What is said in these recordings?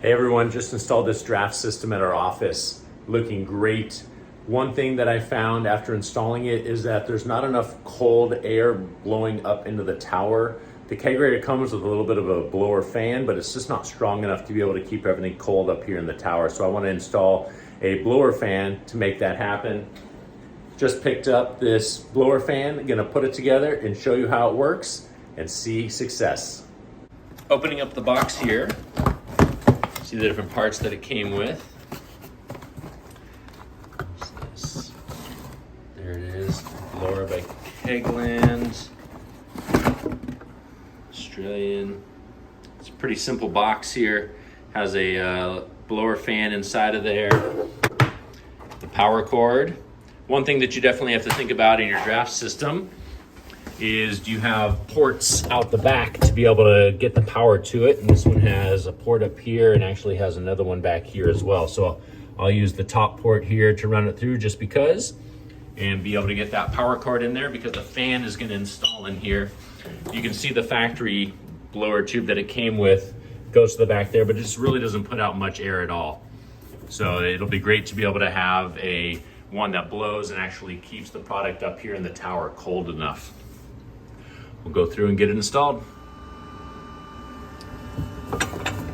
Hey everyone, just installed this draft system at our office. Looking great. One thing that I found after installing it is that there's not enough cold air blowing up into the tower. The Kegerator comes with a little bit of a blower fan, but it's just not strong enough to be able to keep everything cold up here in the tower. So I want to install a blower fan to make that happen. Just picked up this blower fan, gonna put it together and show you how it works and see success. Opening up the box here. See the different parts that it came with. There it is, blower by Kegland, Australian. It's a pretty simple box here. Has a blower fan inside of there, the power cord. One thing that you definitely have to think about in your draft system is, do you have ports out the back to be able to get the power to it? And this one has a port up here and actually has another one back here as well. So I'll use the top port here to run it through just because, and be able to get that power cord in there because the fan is going to install in here. You can see the factory blower tube that it came with goes to the back there, but it just really doesn't put out much air at all. So it'll be great to be able to have one that blows and actually keeps the product up here in the tower cold enough. We'll go through and get it installed.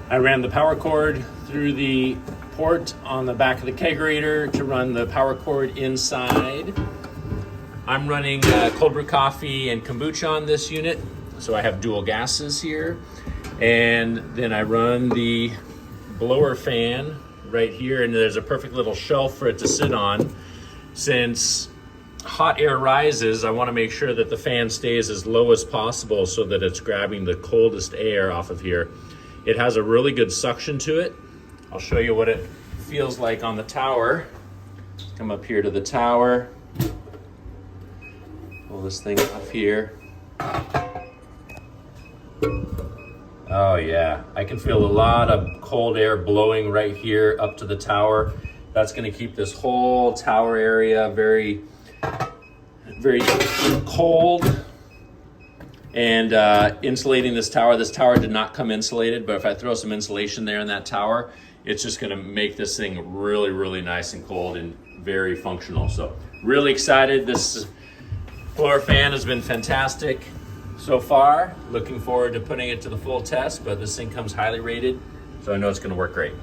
I ran the power cord through the port on the back of the Kegerator to run the power cord inside. I'm running cold brew coffee and kombucha on this unit, so I have dual gases here. And then I run the blower fan right here, and there's a perfect little shelf for it to sit on. Since hot air rises, I want to make sure that the fan stays as low as possible so that it's grabbing the coldest air off of here. It has a really good suction to it. I'll show you what it feels like on the tower. Come up here to the tower. Pull this thing off here. Oh yeah, I can feel a lot of cold air blowing right here up to the tower. That's going to keep this whole tower area very cold and insulating this tower. This tower did not come insulated, but if I throw some insulation there in that tower, it's just going to make this thing really, really nice and cold and very functional. So really excited. This blower fan has been fantastic so far. Looking forward to putting it to the full test, but this thing comes highly rated, so I know it's going to work great.